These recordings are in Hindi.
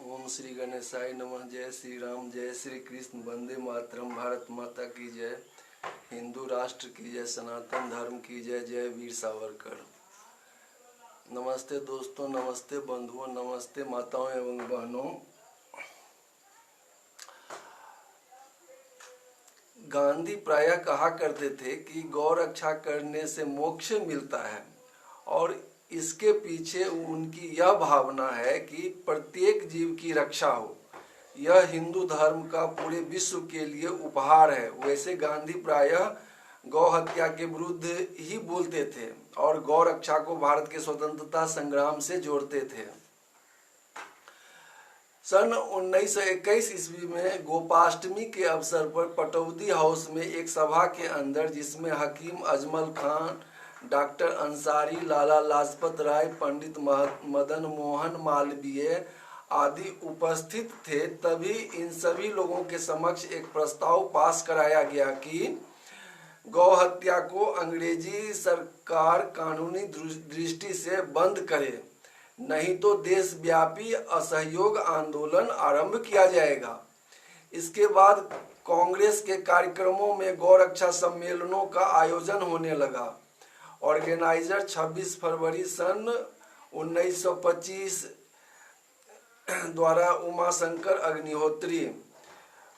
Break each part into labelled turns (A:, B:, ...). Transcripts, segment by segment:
A: ओम श्री गणेशाय नमः। जय श्री राम, जय श्री कृष्ण, वंदे मातरम। भारत माता की जय, हिंदू राष्ट्र की जय, सनातन धर्म की जय, जय वीर सावरकर। नमस्ते दोस्तों, नमस्ते बंधुओं, नमस्ते माताओं एवं बहनों। गांधी प्रायः कहा करते थे कि गौ रक्षा करने से मोक्ष मिलता है और इसके पीछे उनकी यह भावना है कि प्रत्येक जीव की रक्षा हो। यह हिंदू धर्म का पूरे विश्व के लिए उपहार है। वैसे गांधी प्रायः गौ हत्या के विरुद्ध ही बोलते थे और गौ रक्षा को भारत के स्वतंत्रता संग्राम से जोड़ते थे। सन 1921 ईस्वी में गोपाष्टमी के अवसर पर पटौदी हाउस में एक सभा के अंदर, जिसमें हकीम अजमल खान, डॉक्टर अंसारी, लाला लाजपत राय, पंडित मदन मोहन मालवीय आदि उपस्थित थे, तभी इन सभी लोगों के समक्ष एक प्रस्ताव पास कराया गया कि गौ हत्या को अंग्रेजी सरकार कानूनी दृष्टि से बंद करे, नहीं तो देशव्यापी असहयोग आंदोलन आरंभ किया जाएगा। इसके बाद कांग्रेस के कार्यक्रमों में गौ रक्षा सम्मेलनों का आयोजन होने लगा। ऑर्गेनाइजर 26 फरवरी सन 1925 द्वारा उमाशंकर अग्निहोत्री।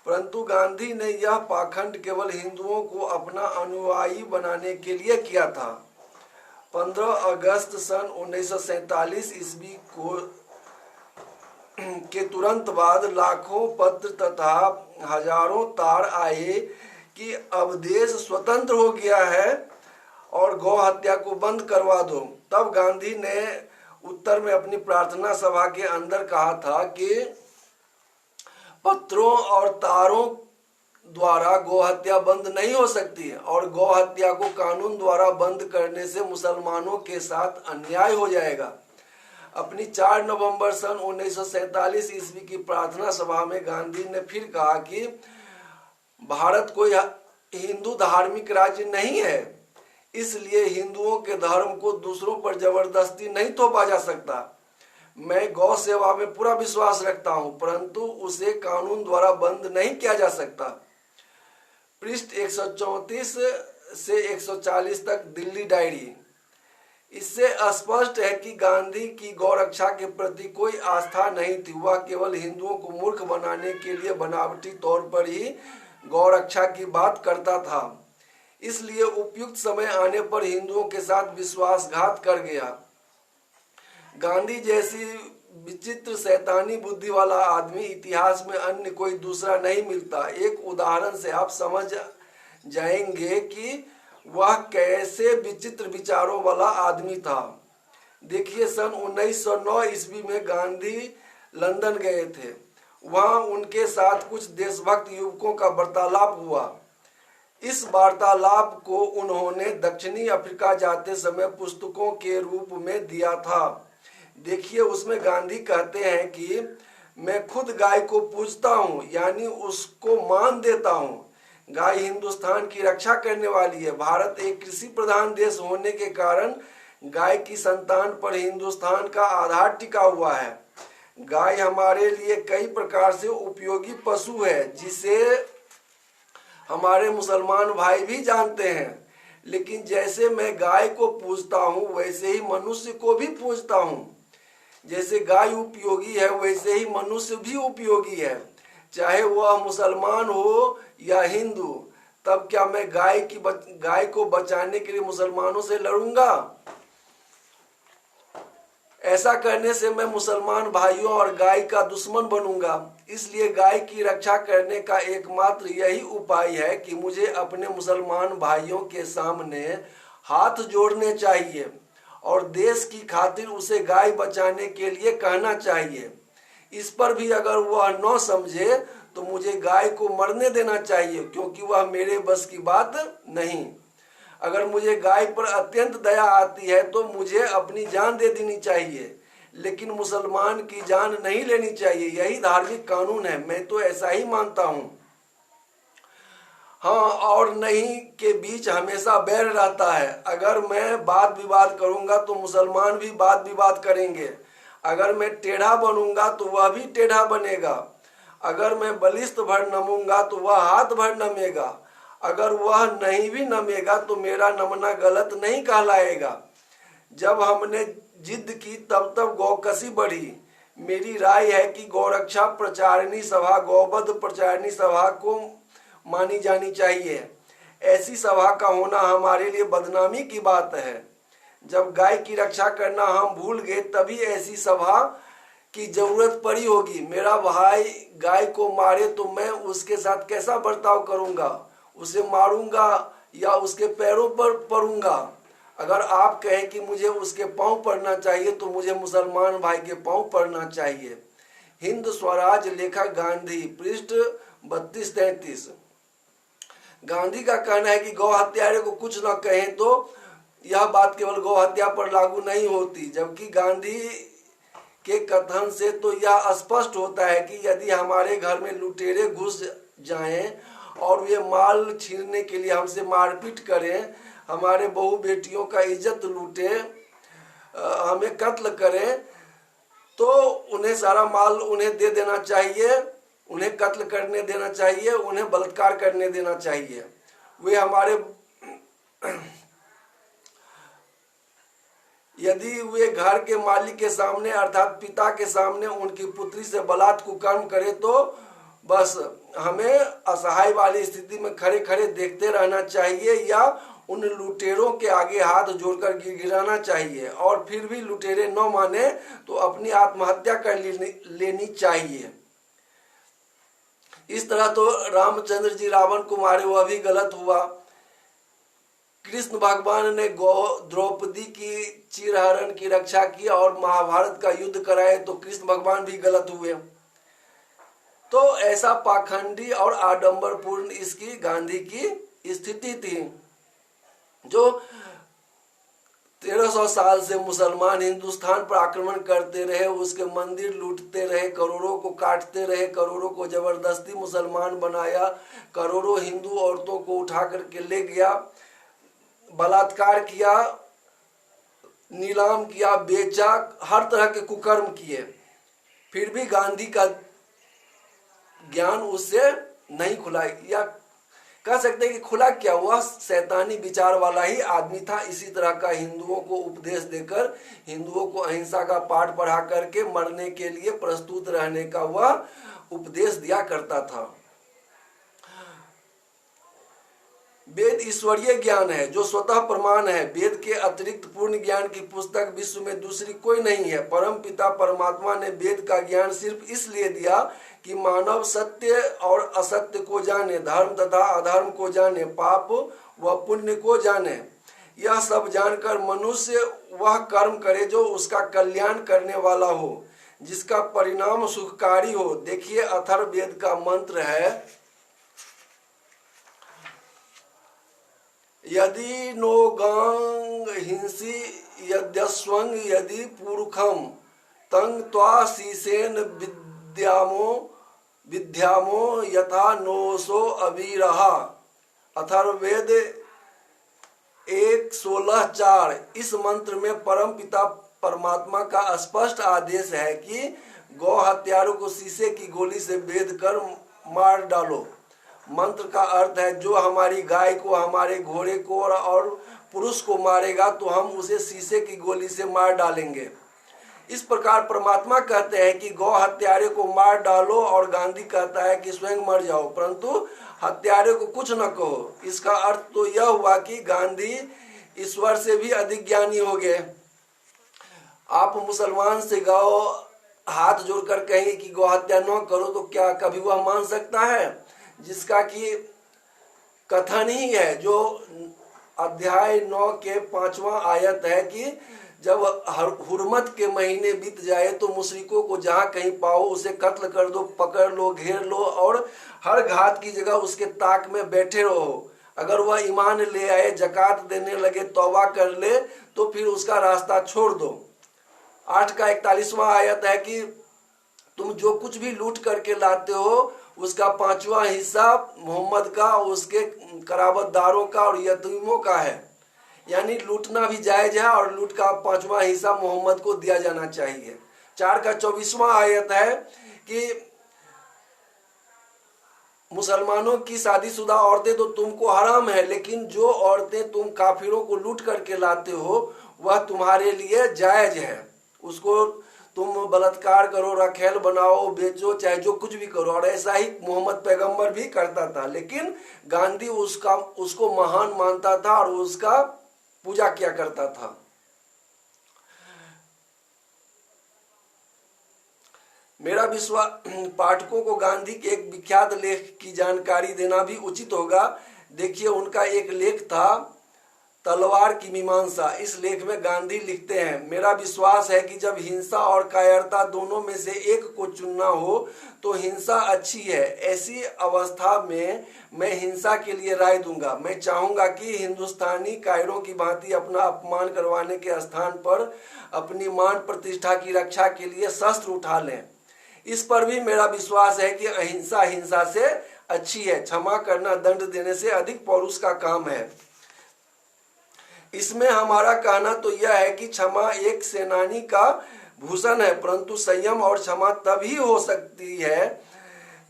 A: परंतु गांधी ने यह पाखंड केवल हिंदुओं को अपना अनुयायी बनाने के लिए किया था। 15 अगस्त सन 1947 ईस्वी को के तुरंत बाद लाखों पत्र तथा हजारों तार आए कि अब देश स्वतंत्र हो गया है और गौ हत्या को बंद करवा दो। तब गांधी ने उत्तर में अपनी प्रार्थना सभा के अंदर कहा था कि पत्रों और तारों द्वारा गौ हत्या बंद नहीं हो सकती और गौ हत्या को कानून द्वारा बंद करने से मुसलमानों के साथ अन्याय हो जाएगा। अपनी 4 नवंबर सन 1947 ईस्वी की प्रार्थना सभा में गांधी ने फिर कहा कि भारत कोई हिंदू धार्मिक राज्य नहीं है, इसलिए हिंदुओं के धर्म को दूसरों पर जबरदस्ती नहीं थोपा जा सकता। मैं गौ सेवा में पूरा विश्वास रखता हूं, परंतु उसे कानून द्वारा बंद नहीं किया जा सकता। पृष्ठ 134 से 140 तक दिल्ली डायरी। इससे स्पष्ट है कि गांधी की गौ रक्षा के प्रति कोई आस्था नहीं थी। वह केवल हिंदुओं को मूर्ख बनाने के लिए बनावटी तौर पर ही गौ रक्षा की बात करता था। इसलिए उपयुक्त समय आने पर हिंदुओं के साथ विश्वासघात कर गया। गांधी जैसी विचित्र शैतानी बुद्धि वाला आदमी इतिहास में अन्य कोई दूसरा नहीं मिलता। एक उदाहरण से आप समझ जाएंगे कि वह कैसे विचित्र विचारों वाला आदमी था। देखिए, सन 1909 ईस्वी में गांधी लंदन गए थे। वहां उनके साथ कुछ देशभक्त युवकों का वार्तालाप हुआ। इस वार्तालाप को उन्होंने दक्षिणी अफ्रीका जाते समय पुस्तकों के रूप में दिया था। देखिए, उसमें गांधी कहते हैं कि मैं खुद गाय को पूजता हूँ, यानी उसको मान देता हूँ। गाय हिंदुस्तान की रक्षा करने वाली है। भारत एक कृषि प्रधान देश होने के कारण गाय की संतान पर हिंदुस्तान का आधार टिका हुआ है। गाय हमारे लिए कई प्रकार से उपयोगी पशु है, जिसे हमारे मुसलमान भाई भी जानते हैं। लेकिन जैसे मैं गाय को पूजता हूँ, वैसे ही मनुष्य को भी पूजता हूँ। जैसे गाय उपयोगी है, वैसे ही मनुष्य भी उपयोगी है, चाहे वह मुसलमान हो या हिंदू। तब क्या मैं गाय को बचाने के लिए मुसलमानों से लड़ूंगा? ऐसा करने से मैं मुसलमान भाइयों और गाय का दुश्मन बनूंगा। इसलिए गाय की रक्षा करने का एकमात्र यही उपाय है कि मुझे अपने मुसलमान भाइयों के सामने हाथ जोड़ने चाहिए और देश की खातिर उसे गाय बचाने के लिए कहना चाहिए। इस पर भी अगर वह न समझे तो मुझे गाय को मरने देना चाहिए, क्योंकि वह मेरे बस की बात नहीं। अगर मुझे गाय पर अत्यंत दया आती है तो मुझे अपनी जान दे देनी चाहिए, लेकिन मुसलमान की जान नहीं लेनी चाहिए। यही धार्मिक कानून है। मैं तो ऐसा ही मानता हूँ। हाँ और नहीं के बीच हमेशा बैर रहता है। अगर मैं वाद विवाद करूंगा तो मुसलमान भी वाद विवाद करेंगे। अगर मैं टेढ़ा बनूंगा तो वह भी टेढ़ा बनेगा। अगर मैं बलिष्ठ भर नमूंगा तो वह हाथ भर नमेगा। अगर वह नहीं भी नमेगा तो मेरा नमना गलत नहीं कहलाएगा। जब हमने जिद की तब तब गौकसी बढ़ी। मेरी राय है कि गौरक्षा प्रचारिणी सभा गौवध प्रचारिणी सभा को मानी जानी चाहिए। ऐसी सभा का होना हमारे लिए बदनामी की बात है। जब गाय की रक्षा करना हम भूल गए तभी ऐसी सभा की जरूरत पड़ी होगी। मेरा भाई गाय को मारे तो मैं उसके साथ कैसा बर्ताव करूंगा? उसे मारूंगा या उसके पैरों पर पड़ूंगा? अगर आप कहें कि मुझे उसके पांव पड़ना चाहिए तो मुझे मुसलमान भाई के पांव पड़ना चाहिए। हिंद स्वराज लेखक गांधी, पृष्ठ 32-33। गांधी का कहना है कि गौ हत्यारे को कुछ न कहें तो यह बात केवल गौ हत्या पर लागू नहीं होती, जबकि गांधी के कथन से तो यह स्पष्ट होता है कि यदि हमारे घर में लुटेरे घुस जाएं और वे माल छीनने के लिए हमसे मारपीट करें, हमारे बहू बेटियों का इज्जत लूटे, हमें कत्ल करें, तो उन्हें सारा माल उन्हें दे देना चाहिए, उन्हें कत्ल करने देना चाहिए, उन्हें बलात्कार करने देना चाहिए। वे हमारे यदि वे घर के मालिक के सामने अर्थात पिता के सामने उनकी पुत्री से बलात् कुकर्म करे तो बस हमें असहाय वाली स्थिति में खड़े खड़े देखते रहना चाहिए या उन लुटेरों के आगे हाथ जोड़कर गिड़गिड़ाना चाहिए, और फिर भी लुटेरे न माने तो अपनी आत्महत्या कर लेनी चाहिए। इस तरह तो रामचंद्र जी रावण को मारे, वह भी गलत हुआ। कृष्ण भगवान ने द्रौपदी की चिरहरण की रक्षा की और महाभारत का युद्ध कराए तो कृष्ण भगवान भी गलत हुए। तो ऐसा पाखंडी और आडंबरपूर्ण इसकी गांधी की स्थिति थी। जो 1300 साल से मुसलमान हिंदुस्तान पर आक्रमण करते रहे, उसके मंदिर लूटते रहे, करोड़ों को काटते रहे, करोड़ों को जबरदस्ती मुसलमान बनाया, करोड़ों हिंदू औरतों को उठा करके ले गया, बलात्कार किया, नीलाम किया, बेचा, हर तरह के कुकर्म किए, फिर भी गांधी का ज्ञान उससे नहीं खुला, या कह सकते हैं कि खुला क्या, वह शैतानी विचार वाला ही आदमी था। इसी तरह का हिंदुओं को उपदेश देकर, हिंदुओं को अहिंसा का पाठ पढ़ा करके मरने के लिए प्रस्तुत रहने का वह उपदेश दिया करता था। वेद ईश्वरीय ज्ञान है जो स्वतः प्रमाण है। वेद के अतिरिक्त पूर्ण ज्ञान की पुस्तक विश्व में दूसरी कोई नहीं है। परम पिता परमात्मा ने वेद का ज्ञान सिर्फ इसलिए दिया कि मानव सत्य और असत्य को जाने, धर्म तथा अधर्म को जाने, पाप व पुण्य को जाने। यह सब जानकर मनुष्य वह कर्म करे जो उसका कल्याण करने वाला हो, जिसका परिणाम सुखकारी हो। देखिए अथर्ववेद का मंत्र है, यदि नो गांग हिंसी यद्यस्वंग यदि पुरुखम तंग त्वा शीसेन विद्यामो यथा नोसो अवीरहा। अथर्ववेद 1:16-4। इस मंत्र में परम पिता परमात्मा का स्पष्ट आदेश है कि गौ हत्यारों को शीशे की गोली से भेद कर मार डालो। मंत्र का अर्थ है, जो हमारी गाय को, हमारे घोड़े को और पुरुष को मारेगा तो हम उसे शीशे की गोली से मार डालेंगे। इस प्रकार परमात्मा कहते हैं कि गौ हत्यारे को मार डालो, और गांधी कहता है कि स्वयं मर जाओ, परंतु हत्यारे को कुछ न कहो। इसका अर्थ तो यह हुआ कि गांधी ईश्वर से भी अधिक ज्ञानी हो गए। आप मुसलमान से गौ हाथ जोड़कर कहें कि गौ हत्या न करो तो क्या कभी वह मान सकता है? जिसका कि कथन ही है, जो अध्याय 9 के 5वां आयत है कि जब हुर्मत के महीने बीत जाए तो मुशरिकों को जहां कहीं पाओ उसे कत्ल कर दो, पकड़ लो, घेर लो और हर घात की जगह उसके ताक में बैठे रहो। अगर वह ईमान ले आए, जकात देने लगे, तौबा कर ले तो फिर उसका रास्ता छोड़ दो। 8 का 41वां आयत है कि तुम जो कुछ भी लूट करके लाते हो उसका 5वां हिस्सा मोहम्मद का, उसके कराबतदारों का और यतीमों का है। यानी लूटना भी जायज है और लूट का 5वां हिस्सा मोहम्मद को दिया जाना चाहिए। 4 का 24वां आयत है कि मुसलमानों की शादीशुदा औरतें तो तुमको हराम है, लेकिन जो औरतें तुम काफिरों को लूट करके लाते हो वह तुम्हारे लिए जायज है। उसको तुम बलात्कार करो, रखेल बनाओ, बेचो, चाहे जो कुछ भी करो। और ऐसा ही मोहम्मद पैगंबर भी करता था, लेकिन गांधी उसको महान मानता था और उसका पूजा किया करता था। मेरा विश्वास पाठकों को गांधी के एक विख्यात लेख की जानकारी देना भी उचित होगा। देखिए, उनका एक लेख था तलवार की मीमांसा। इस लेख में गांधी लिखते हैं, मेरा विश्वास है कि जब हिंसा और कायरता दोनों में से एक को चुनना हो तो हिंसा अच्छी है। ऐसी अवस्था में मैं हिंसा के लिए राय दूंगा। मैं चाहूंगा कि हिंदुस्तानी कायरों की भांति अपना अपमान करवाने के स्थान पर अपनी मान प्रतिष्ठा की रक्षा के लिए शस्त्र उठा लें। इस पर भी मेरा विश्वास है कि अहिंसा हिंसा से अच्छी है। क्षमा करना दंड देने से अधिक पौरुष का काम है। इसमें हमारा कहना तो यह है कि क्षमा एक सेनानी का भूषण है, परंतु संयम और क्षमा तभी हो सकती है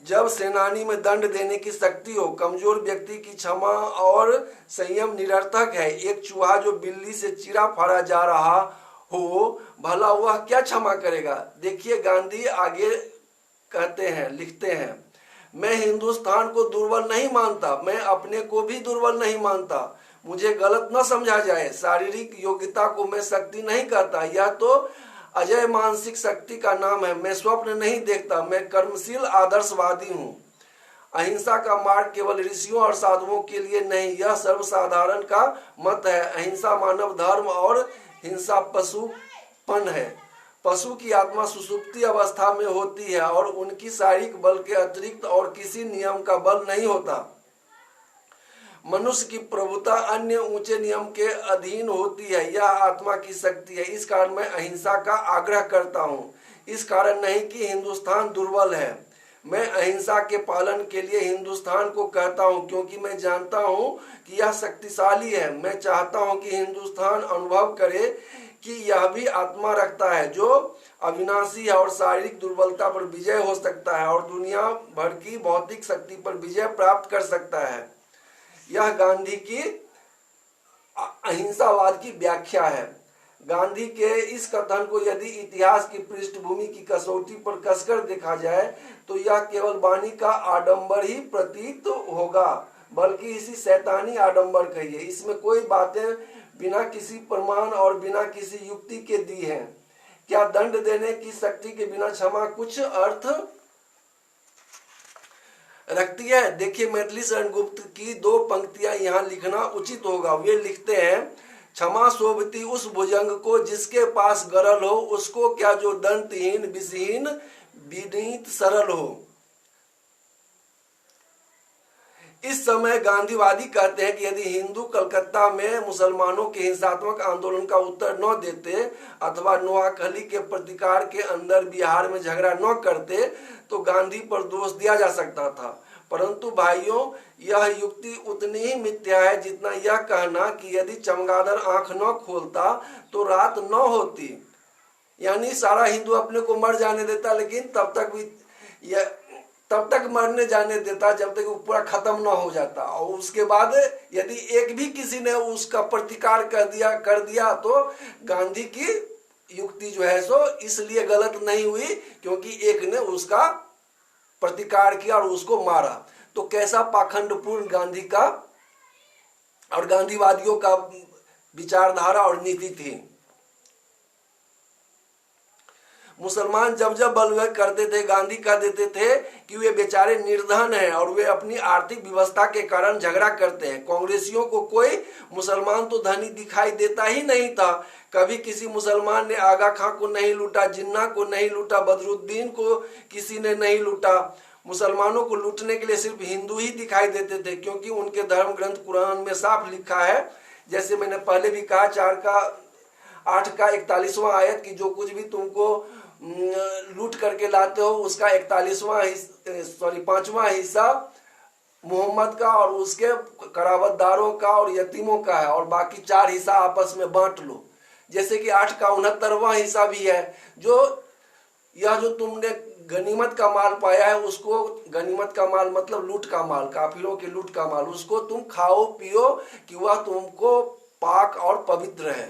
A: जब सेनानी में दंड देने की शक्ति हो। कमजोर व्यक्ति की क्षमा और संयम निरर्थक है। एक चूहा जो बिल्ली से चीरा फाड़ा जा रहा हो, भला वह क्या क्षमा करेगा। देखिए, गांधी आगे कहते हैं, लिखते हैं, मैं हिंदुस्तान को दुर्बल नहीं मानता, मैं अपने को भी दुर्बल नहीं मानता। मुझे गलत न समझा जाए। शारीरिक योग्यता को मैं शक्ति नहीं कहता, यह तो अजय मानसिक शक्ति का नाम है। मैं स्वप्न नहीं देखता, मैं कर्मशील आदर्शवादी हूँ। अहिंसा का मार्ग केवल ऋषियों और साधुओं के लिए नहीं, यह सर्वसाधारण का मत है। अहिंसा मानव धर्म और हिंसा पशुपन है। पशु की आत्मा सुषुप्ति अवस्था में होती है और उनकी शारीरिक बल के अतिरिक्त और किसी नियम का बल नहीं होता। मनुष्य की प्रभुता अन्य ऊंचे नियम के अधीन होती है, यह आत्मा की शक्ति है। इस कारण मैं अहिंसा का आग्रह करता हूँ। इस कारण नहीं कि हिंदुस्तान दुर्बल है, मैं अहिंसा के पालन के लिए हिंदुस्तान को कहता हूँ, क्योंकि मैं जानता हूँ कि यह शक्तिशाली है। मैं चाहता हूँ कि हिंदुस्तान अनुभव करे कि यह भी आत्मा रखता है जो अविनाशी है और शारीरिक दुर्बलता पर विजय हो सकता है और दुनिया भर की भौतिक शक्ति पर विजय प्राप्त कर सकता है। यह गांधी की अहिंसावाद की व्याख्या है। गांधी के इस कथन को यदि इतिहास की पृष्ठभूमि की कसौटी पर कसकर देखा जाए तो यह केवल वाणी का आडंबर ही प्रतीत होगा, बल्कि इसी शैतानी आडंबर कहिए। इसमें कोई बातें बिना किसी प्रमाण और बिना किसी युक्ति के दी हैं। क्या दंड देने की शक्ति के बिना क्षमा कुछ अर्थ रखती है? देखिए, मैथिली शरण गुप्त की 2 पंक्तियां यहाँ लिखना उचित होगा। वे लिखते हैं, क्षमा शोभती उस भुजंग को जिसके पास गरल हो, उसको क्या जो दंतहीन विषहीन विनीत सरल हो। इस समय गांधीवादी कहते हैं कि यदि हिंदू कलकत्ता में मुसलमानों के हिंसात्मक आंदोलन का उत्तर न देते अथवा नोआखली के प्रतिकार के अंदर बिहार में झगड़ा न करते तो गांधी पर दोष दिया जा सकता था। परंतु भाइयों, यह युक्ति उतनी ही मिथ्या है जितना यह कहना कि यदि चमगादड़ आंख न खोलता तो रात न होती। यानी सारा हिंदू अपने को मर जाने देता, लेकिन तब तक मरने जाने देता जब तक वो पूरा खत्म ना हो जाता। और उसके बाद यदि एक भी किसी ने उसका प्रतिकार कर दिया तो गांधी की युक्ति जो है सो इसलिए गलत नहीं हुई क्योंकि एक ने उसका प्रतिकार किया और उसको मारा। तो कैसा पाखंडपूर्ण गांधी का और गांधीवादियों का विचारधारा और नीति थी। मुसलमान जब जब बलवत करते थे, गांधी कह देते थे कि वे बेचारे निर्धन हैं और वे अपनी आर्थिक व्यवस्था के कारण झगड़ा करते हैं। कांग्रेसियों को कोई मुसलमान तो धनी दिखाई देता ही नहीं था। कभी किसी मुसलमान ने आगा खां को नहीं लूटा, जिन्ना को नहीं लूटा, बदरुद्दीन को किसी ने नहीं लूटा। मुसलमानों को लूटने के लिए सिर्फ हिंदू ही दिखाई देते थे, क्योंकि उनके धर्म ग्रंथ कुरान में साफ लिखा है, जैसे मैंने पहले भी कहा, 8 का 41वां आयत की जो कुछ भी तुमको लूट करके लाते हो उसका 5वां हिस्सा मोहम्मद का और उसके करावतदारों का और यतीमों का है और बाकी 4 हिस्सा आपस में बांट लो। जैसे कि 8 का 69वां हिस्सा भी है जो यह जो तुमने गनीमत का माल पाया है उसको, गनीमत का माल मतलब लूट का माल, काफिरों के लूट का माल, उसको तुम खाओ पियो कि वह तुमको पाक और पवित्र है।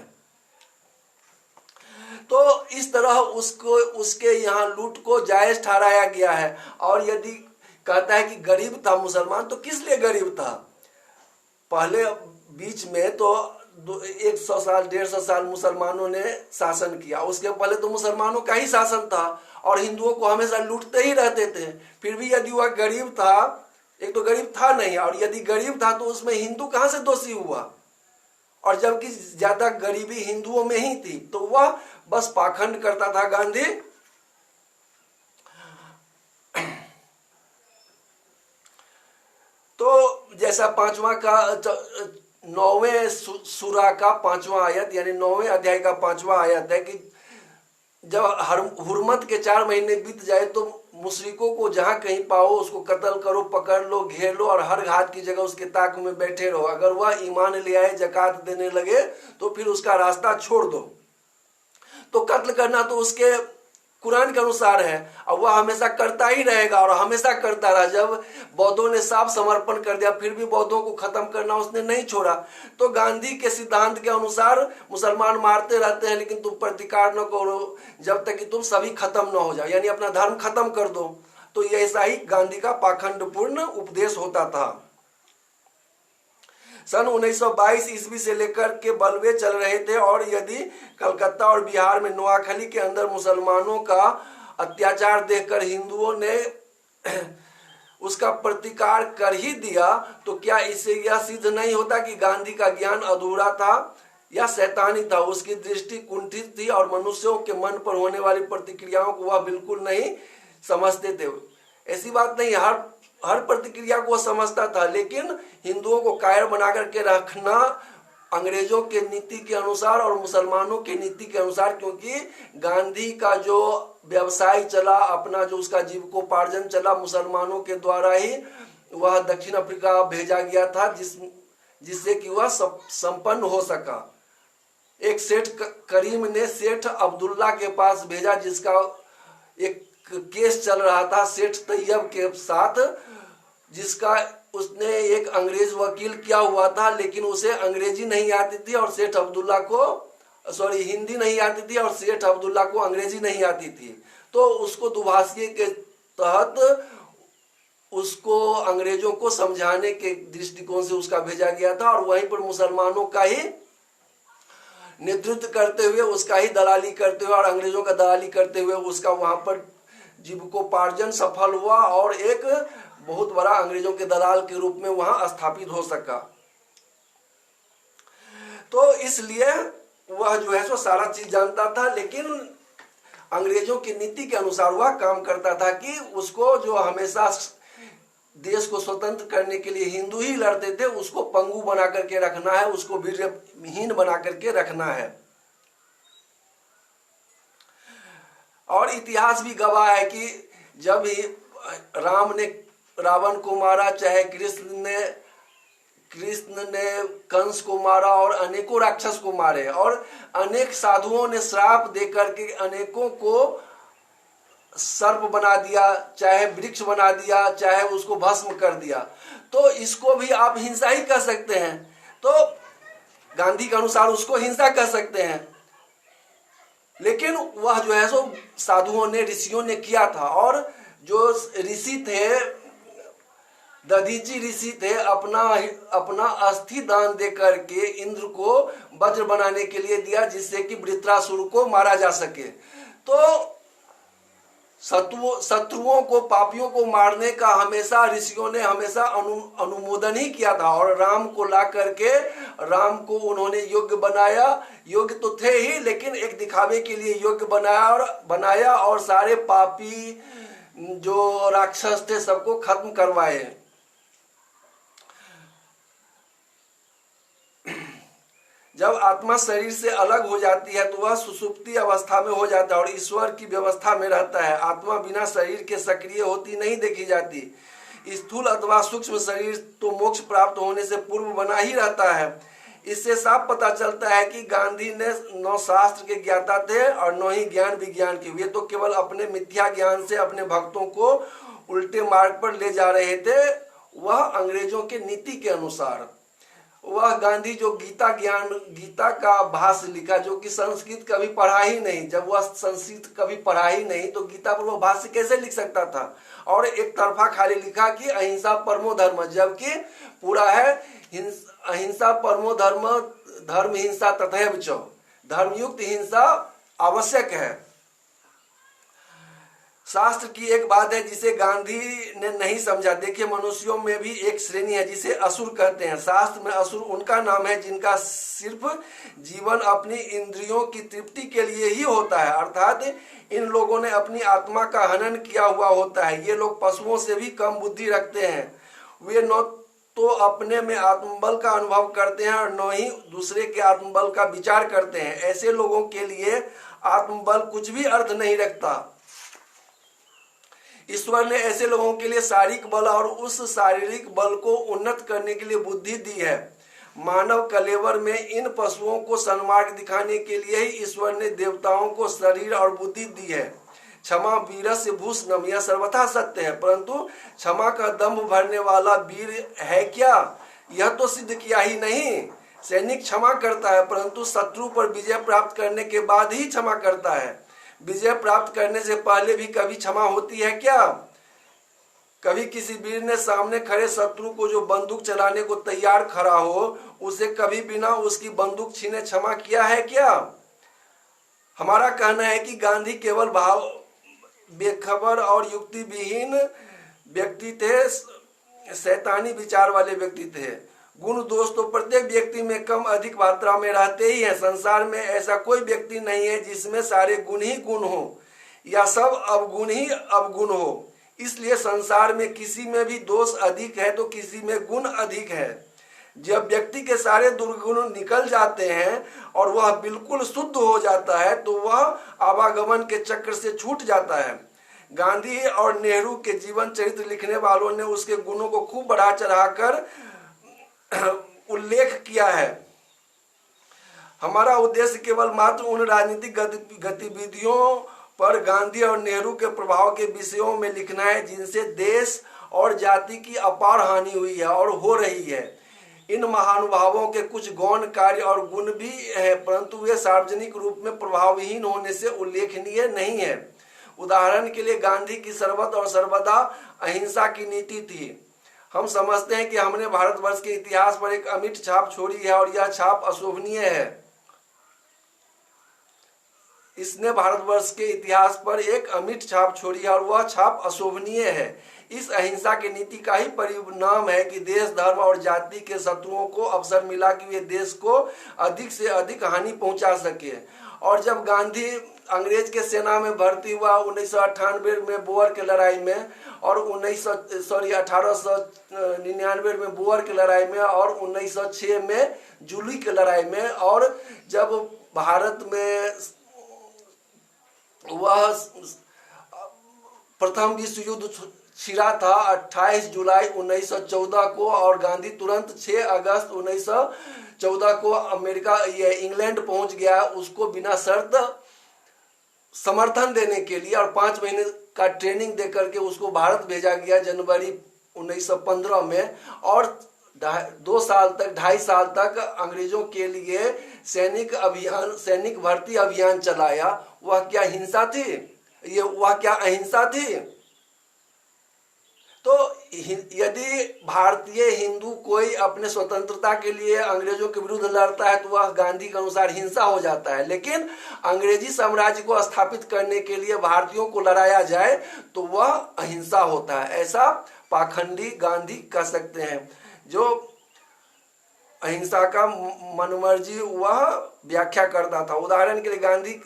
A: तो इस तरह उसको, उसके यहाँ लूट को जायज ठहराया गया है। और यदि कहता है कि गरीब था मुसलमान, तो किस लिए गरीब था? पहले बीच में तो 100 साल 150 साल मुसलमानों ने शासन किया, उसके पहले तो मुसलमानों का ही शासन था और हिंदुओं को हमेशा लूटते ही रहते थे। फिर भी यदि वह गरीब था, एक तो गरीब था नहीं, और यदि गरीब था तो उसमें हिंदू कहाँ से दोषी हुआ? और जबकि ज्यादा गरीबी हिंदुओं में ही थी, तो वह बस पाखंड करता था गांधी। तो जैसा 5वां का 9वें सूरा का 5वां आयत, यानी 9वें अध्याय का 5वां आयत है कि जब हुर्मत के 4 महीने बीत जाए तो मुशरिकों को जहां कहीं पाओ उसको कत्ल करो, पकड़ लो, घेर लो और हर घाट की जगह उसके ताक में बैठे रहो। अगर वह ईमान ले आए, जकात देने लगे, तो फिर उसका रास्ता छोड़ दो। तो कत्ल करना तो उसके कुरान के अनुसार है, और वह हमेशा करता ही रहेगा और हमेशा करता रहा। जब बौद्धों ने साफ समर्पण कर दिया, फिर भी बौद्धों को खत्म करना उसने नहीं छोड़ा। तो गांधी के सिद्धांत के अनुसार मुसलमान मारते रहते हैं, लेकिन तुम प्रतिकार न करो जब तक कि तुम सभी खत्म न हो जाओ, यानी अपना धर्म खत्म कर दो। तो ऐसा ही गांधी का पाखंडपूर्ण उपदेश होता था। सन 1922 ईस्वी से लेकर के बलवे चल रहे थे, और यदि कलकत्ता और बिहार में नोआखली के अंदर मुसलमानों का अत्याचार देखकर हिंदुओं ने उसका प्रतिकार कर ही दिया, तो क्या इससे यह सिद्ध नहीं होता कि गांधी का ज्ञान अधूरा था या शैतानी था? उसकी दृष्टि कुंठित थी और मनुष्यों के मन पर होने वाली प्रतिक्रियाओं को वह बिल्कुल नहीं समझते थे। ऐसी बात नहीं, हर प्रतिक्रिया को समझता था, लेकिन हिंदुओं को कायर बना करके रखना अंग्रेजों के नीति के अनुसार और मुसलमानों के नीति के अनुसार, क्योंकि गांधी का जो व्यवसाय चला, अपना जो उसका जीविकोपार्जन चला, मुसलमानों के द्वारा ही वह दक्षिण अफ्रीका भेजा गया था, जिससे कि वह संपन्न हो सका। एक सेठ करीम ने सेठ अब्दुल्ला के पास भेजा, जिसका एक केस चल रहा था सेठ तैयब के साथ, जिसका उसने एक अंग्रेज वकील किया हुआ था, लेकिन उसे अंग्रेजी नहीं आती थी और सेठ अब्दुल्ला को हिंदी नहीं आती थी और सेठ अब्दुल्ला को अंग्रेजी नहीं आती थी। तो उसको दुभाषी के तहत उसको अंग्रेजों को समझाने के दृष्टिकोण से उसका भेजा गया था, और वहीं पर मुसलमानों का ही नेतृत्व करते हुए, उसका ही दलाली करते हुए और अंग्रेजों का दलाली करते हुए उसका वहां पर जीविकोपार्जन सफल हुआ और एक बहुत बड़ा अंग्रेजों के दलाल के रूप में वहां स्थापित हो सका। तो इसलिए वह जो है सो सारा चीज जानता था, लेकिन अंग्रेजों की नीति के अनुसार वह काम करता था कि उसको जो हमेशा देश को स्वतंत्र करने के लिए हिंदू ही लड़ते थे, उसको पंगु बना करके रखना है, उसको वीर्यहीन बना करके रखना है। और इतिहास भी गवाह है कि जब ही राम ने रावण को मारा, चाहे कृष्ण ने कंस को मारा और अनेकों राक्षस को मारे, और अनेक साधुओं ने श्राप देकर के अनेकों को सर्प बना दिया, चाहे वृक्ष बना दिया, चाहे उसको भस्म कर दिया। तो इसको भी आप हिंसा ही कह सकते हैं। तो गांधी के अनुसार उसको हिंसा कह सकते हैं, लेकिन वह जो है सो साधुओं ने, ऋषियों ने किया था। और जो ऋषि थे, दधीची ऋषि थे, अपना अस्थि दान दे करके इंद्र को वज्र बनाने के लिए दिया, जिससे कि वृत्रासुर को मारा जा सके। तो शत्रुओं को, पापियों को मारने का हमेशा ऋषियों ने हमेशा अनुमोदन ही किया था, और राम को ला करके राम को उन्होंने योग्य बनाया। योग्य तो थे ही, लेकिन एक दिखावे के लिए योग्य बनाया और सारे पापी जो राक्षस थे सबको खत्म करवाए। जब आत्मा शरीर से अलग हो जाती है तो वह सुसुप्ति अवस्था में हो जाता है और ईश्वर की व्यवस्था में रहता है। आत्मा बिना शरीर के सक्रिय होती नहीं देखी जाती। स्थूल अथवा सूक्ष्म शरीर तो मोक्ष प्राप्त होने से पूर्व बना ही रहता है। इससे साफ पता चलता है कि गांधी ने न शास्त्र के ज्ञाता थे और न ही ज्ञान विज्ञान के। वे तो केवल अपने मिथ्या ज्ञान से अपने भक्तों को उल्टे मार्ग पर ले जा रहे थे, वह अंग्रेजों के नीति के अनुसार। वह गांधी जो गीता का भाष्य लिखा, जो कि संस्कृत कभी पढ़ा ही नहीं, जब वह संस्कृत कभी पढ़ा ही नहीं तो गीता पर वह भाष्य कैसे लिख सकता था। और एक तरफा खाली लिखा कि अहिंसा परमो धर्म, जबकि पूरा है अहिंसा परमो धर्म, धर्म हिंसा तथैव च, धर्मयुक्त हिंसा आवश्यक है। शास्त्र की एक बात है जिसे गांधी ने नहीं समझा। देखिए, मनुष्यों में भी एक श्रेणी है जिसे असुर कहते हैं। शास्त्र में असुर उनका नाम है जिनका सिर्फ जीवन अपनी इंद्रियों की तृप्ति के लिए ही होता है, अर्थात इन लोगों ने अपनी आत्मा का हनन किया हुआ होता है। ये लोग पशुओं से भी कम बुद्धि रखते हैं। वे न तो अपने में आत्मबल का अनुभव करते हैं और न ही दूसरे के आत्मबल का विचार करते हैं। ऐसे लोगों के लिए आत्मबल कुछ भी अर्थ नहीं रखता। ईश्वर ने ऐसे लोगों के लिए शारीरिक बल और उस शारीरिक बल को उन्नत करने के लिए बुद्धि दी है। मानव कलेवर में इन पशुओं को सन्मार्ग दिखाने के लिए ही ईश्वर ने देवताओं को शरीर और बुद्धि दी है। क्षमा वीरस्य भूषणम, यह सर्वथा सत्य है, परंतु क्षमा का दंभ भरने वाला वीर है क्या, यह तो सिद्ध किया ही नहीं। सैनिक क्षमा करता है, परंतु शत्रु पर विजय प्राप्त करने के बाद ही क्षमा करता है। विजय प्राप्त करने से पहले भी कभी क्षमा होती है क्या? कभी किसी वीर ने सामने खड़े शत्रु को जो बंदूक चलाने को तैयार खड़ा हो, उसे कभी बिना उसकी बंदूक छीने क्षमा किया है क्या? हमारा कहना है कि गांधी केवल भाव बेखबर और युक्ति विहीन व्यक्ति थे, शैतानी विचार वाले व्यक्ति थे। गुण दोष तो प्रत्येक व्यक्ति में कम अधिक मात्रा में रहते ही हैं। संसार में ऐसा कोई व्यक्ति नहीं है जिसमें सारे गुण ही गुण हो या सब अवगुण ही अवगुण हो। इसलिए संसार में किसी में भी दोष अधिक है तो किसी में गुण अधिक है। जब व्यक्ति के सारे दुर्गुण निकल जाते हैं और वह बिल्कुल शुद्ध हो जाता है तो वह आवागमन के चक्र से छूट जाता है। गांधी और नेहरू के जीवन चरित्र लिखने वालों ने उसके गुणों को खूब बढ़ा चढ़ाकर उल्लेख किया है। हमारा उद्देश्य केवल मात्र उन राजनीतिक गतिविधियों पर गांधी और नेहरू के प्रभाव के विषयों में लिखना है जिनसे देश और जाति की अपार हानि हुई है और हो रही है। इन महानुभावों के कुछ गौण कार्य और गुण भी है, परंतु वे सार्वजनिक रूप में प्रभावहीन होने से उल्लेखनीय नहीं है। उदाहरण के लिए गांधी की सर्वत्र और सर्वदा अहिंसा की नीति थी। हम समझते हैं कि हमने भारतवर्ष के इतिहास पर एक अमिट छाप छोड़ी है और यह छाप अशोभनीय है। इसने भारतवर्ष के इतिहास पर एक अमिट छाप छोड़ी है और वह छाप अशोभनीय है। इस अहिंसा की नीति का ही परिणाम है कि देश, धर्म और जाति के शत्रुओं को अवसर मिला कि वे देश को अधिक से अधिक हानि पहुंचा सके। और जब गांधी अंग्रेज के सेना में भर्ती हुआ 1998 में बोअर की लड़ाई में और 1899 में बोअर की लड़ाई में और 1906 में जूली की लड़ाई में, और जब भारत में वह प्रथम विश्व युद्ध छिड़ा था 28 जुलाई 1914 को, और गांधी तुरंत 6 अगस्त 1914 को इंग्लैंड पहुंच गया उसको बिना शर्त समर्थन देने के लिए, और 5 महीने का ट्रेनिंग देकर के उसको भारत भेजा गया जनवरी 1915 में। और 2 साल तक 2.5 साल तक अंग्रेजों के लिए सैनिक भर्ती अभियान चलाया। वह क्या हिंसा थी? वह क्या अहिंसा थी? तो यदि भारतीय हिंदू कोई अपने स्वतंत्रता के लिए अंग्रेजों के विरुद्ध लड़ता है तो वह गांधी के अनुसार हिंसा हो जाता है, लेकिन अंग्रेजी साम्राज्य को स्थापित करने के लिए भारतीयों को लड़ाया जाए तो वह अहिंसा होता है। ऐसा पाखंडी गांधी कह सकते हैं। जो अहिंसा का मनमर्जी वह व्याख्या करता था। उदाहरण के लिए गांधी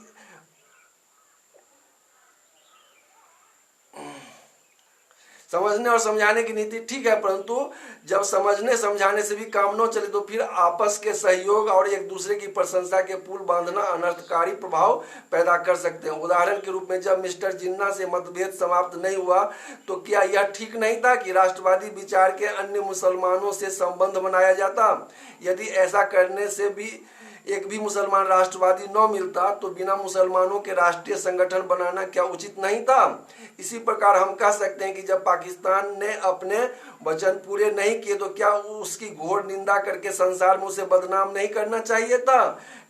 A: समझने और समझाने की नीति ठीक है, परंतु जब समझने समझाने से भी काम न चले तो फिर आपस के सहयोग और एक दूसरे की प्रशंसा के पुल बांधना अनर्थकारी प्रभाव पैदा कर सकते हैं। उदाहरण के रूप में जब मिस्टर जिन्ना से मतभेद समाप्त नहीं हुआ तो क्या यह ठीक नहीं था कि राष्ट्रवादी विचार के अन्य मुसलमानों से संबंध बनाया जाता? यदि ऐसा करने से भी एक भी मुसलमान राष्ट्रवादी न मिलता तो बिना मुसलमानों के राष्ट्रीय संगठन बनाना क्या उचित नहीं था? इसी प्रकार हम कह सकते हैं कि जब पाकिस्तान ने अपने वचन पूरे नहीं किए तो क्या उसकी घोर निंदा करके संसार में उसे बदनाम नहीं करना चाहिए था?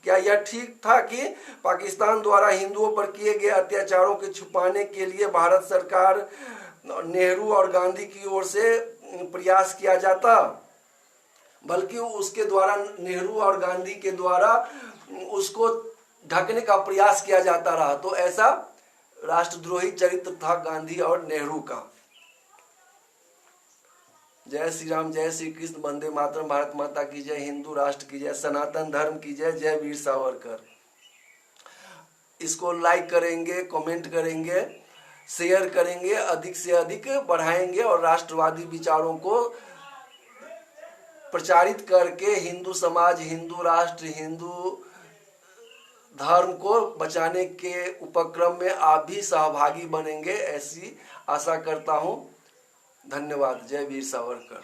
A: क्या यह ठीक था कि पाकिस्तान द्वारा हिंदुओं पर किए गए अत्याचारों के छुपाने के लिए भारत सरकार, नेहरू और गांधी की ओर से प्रयास किया जाता, बल्कि उसके द्वारा, नेहरू और गांधी के द्वारा उसको ढकने का प्रयास किया जाता रहा? तो ऐसा राष्ट्रद्रोही चरित्र था गांधी और नेहरू का। जय श्री राम, जय श्री कृष्ण, वंदे मातरम, भारत माता की जय, हिंदू राष्ट्र की जय, सनातन धर्म की जय, जय वीर सावरकर। इसको लाइक करेंगे, कमेंट करेंगे, शेयर करेंगे, अधिक से अधिक बढ़ाएंगे और राष्ट्रवादी विचारों को प्रचारित करके हिंदू समाज, हिंदू राष्ट्र, हिंदू धर्म को बचाने के उपक्रम में आप भी सहभागी बनेंगे, ऐसी आशा करता हूं। धन्यवाद। जय वीर सावरकर।